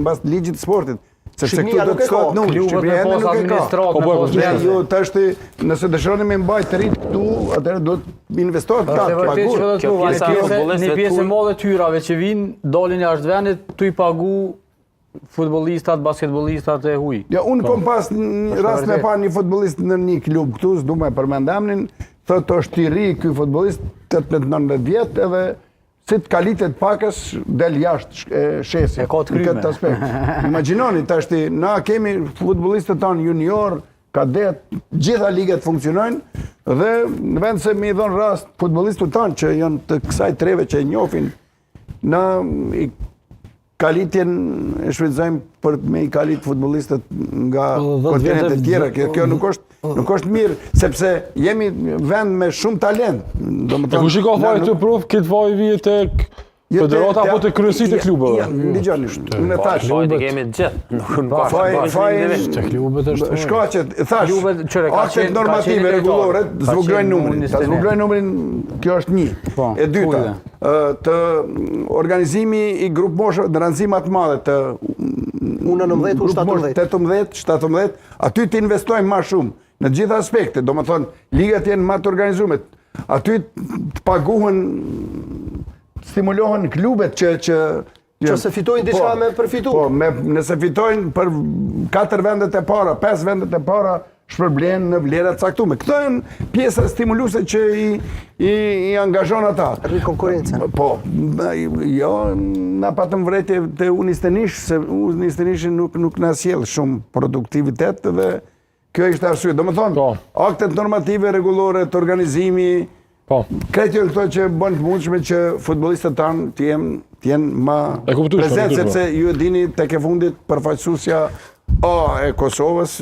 mbas ligjit të sportit. Shqipëria nuk e ka. Klubet me pas administrat, me pas vlerë. Jo, tashti, nëse dëshironi me mbajtë të rritë këtu, atëherë do të investohet ka të paguar. Një pjesë e madhe tyrave që vinë, dalin jashtë vendit, tu i pagu futbollistat, basketbollistat e huj. Ja, unë kom pas një rast me pa një futbollist në një klub këtu, s'du me përmendamnin, thotë është i ri ky futbollist 18-19 vjetë edhe si të kalitet pakës del jashtë shesi në këtë aspekt. Imagjinoni, tashti, na kemi futbollistët tanë junior, kadet, gjitha liget funksionojnë dhe në vend se mi dhon rast futbollistët tanë që janë të kësaj treve që e njohin, na i kalitjen e shfrytëzojmë për me i kalit futbollistët nga kontinentet tjera. Kjo nuk është mirë, sepse jemi vend me shumë talent. Ku shiko fajt të prov, këtë vaj vjet tek federata apo të kryesit e klubeve? Ndigjoni, unë thash. Fajt kemi të gjithë. Fajt të klubet është. Shkaqet, thash, aktet normative rregullore zvoglojnë numrin. Ta zvoglojnë numrin, kjo është një. E dyta, të organizimi i grup moshëve në rëndësi më të madhe të 18-17, aty të investojmë më shumë në gjitha aspekte, do më thonë, ligat jenë më të organizumet, aty të paguhen, stimulohen klubet që se fitojnë diçka me përfitu. Po, nëse fitojnë për 4 vendet e para, 5 vendet e para, shpërblen në vlerat caktume. Këto janë pjesa stimuluese që i angazhon ata. Rri konkurencën. Po, jo, na patëm vretje të Unistenish, se Unistenishi nuk na sjell shumë produktivitet dhe kjo ishte arsye. Do më thonë, aktet normative, rregullore, të organizimi, kretë këto që bën të mundshme që futbollistët tanë të jenë më prezent, sepse ju e dini tek e fundit përfaqësuesja e Kosovës,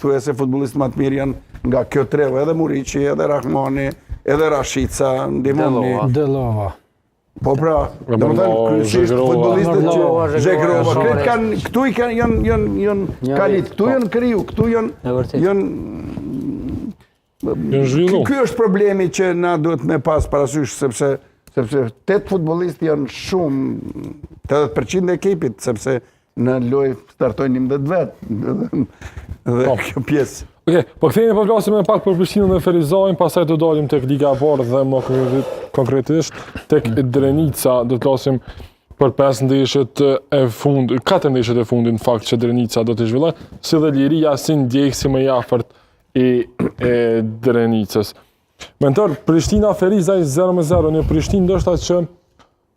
thuajse futbollistët më të mirë janë nga kjo treve, edhe Muriqi, edhe Rahmani, edhe Rashica, ndihmoni. Delova. Po pra, domethënë kryesisht futbollistët që Zhegrova, këtu janë kalit, këtu janë kriju, këtu janë ky është problemi që na duhet me pas parasysh, sepse 8 futbollistë janë shumë, 80% e ekipit, sepse në lojë startojnë 11 vetë, dhe kjo pjesë. Po kthehemi po flasim pak për Prishtinën dhe Ferizajin, pastaj do dalim tek Liga e Parë dhe më konkretisht tek Drenica, do të flasim për 5 ndeshjet e fundit, 4 ndeshjet e fundit në fakt që Drenica do të zhvillojë, si dhe Liria si ndjekësi më i afërt e Drenicës. Mentor, Prishtina Ferizaj 0-0, një Prishtinë ndoshta që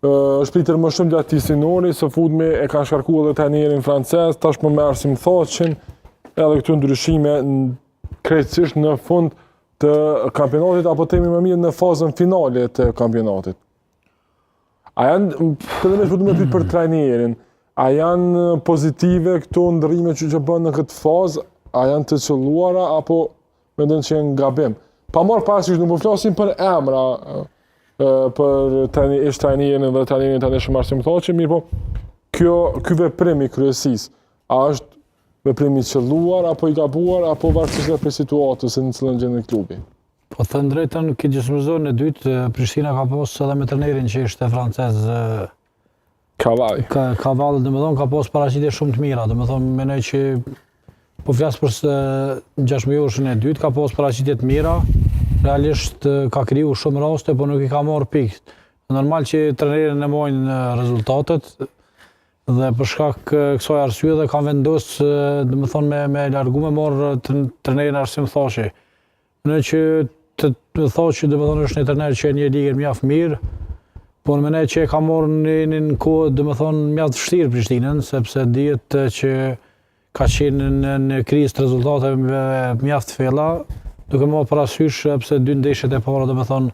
është pritur më shumë gjatë sinori, së fundmi e ka shkarkuar edhe trajnerin francez, tashmë me Arsim Thoçin, edhe këtu ndryshime krejtësisht në fund të kampionatit, apo themi më mirë në fazën finale të kampionatit. A janë, fillimisht po duhet të pyet për trajnerin, a janë pozitive këto ndryrime që bën në këtë fazë, a janë të qelluara apo mendon që janë gabim? Pa marrë parasysh, nuk po flasim për emra, për trajnerin dhe trajnerin tani Arsim Thoçi, mirë po ky veprim i kryesisë, a është veprim i qelluar apo i gabuar apo varësisht për situatës në cilën gjendet klubi? Po thënë drejtën, këtë gjysmëzorën e dytë, Prishtina ka pas edhe me trajnerin që ishte francez Cavalli, domethënë ka pas paraqitje shumë të mira, domethënë mendoj që po flas për 6 muajin e dytë ka pas paraqitje të mira, realisht ka kriju shumë raste, po nuk i ka marrë pikë. Normal që trajnerën e mojnë rezultatet dhe për shkak kësaj arsye dhe kanë vendosur, domethënë me largu me marrë trajnerin Arsim Thoçi. Në që të Thoçi domethënë është një trajner që një ligë mjaft mirë, por mendoj që ka marrë në kohë domethënë mjaft vështirë Prishtinën, sepse dihet që ka qenë në krizë të rezultateve mjaft thella, duke marrë parasysh pse 2 ndeshjet e para domethënë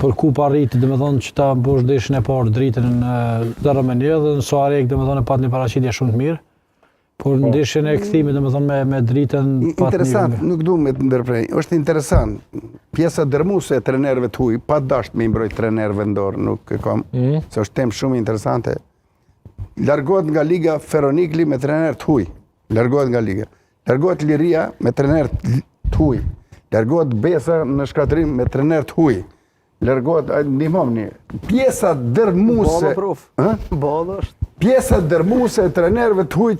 për kupa arriti domethënë që ta mbosh ndeshjen e parë dritën në 0-1 dhe në Soarek domethënë pat një paraqitje shumë të mirë. Por ndeshjen e kthimit domethënë me dritën pat një. Interesant, nuk duam të ndërprej. Është interesant. Pjesa dërmuese e trajnerëve të huaj, pa dashur me mbrojt trajnerëve ndor, nuk e kam, se është temë shumë interesante. Largohet nga Liga Feronikli me trajner të huaj. Largohet nga liga. Largohet Liria me trajner të huaj. Largohet Besa në shkatërim me trajner të huaj. Largohet, ndihmoni. Pjesa dërmuese. Balla është. pjesa dërmuese e trenerëve të huaj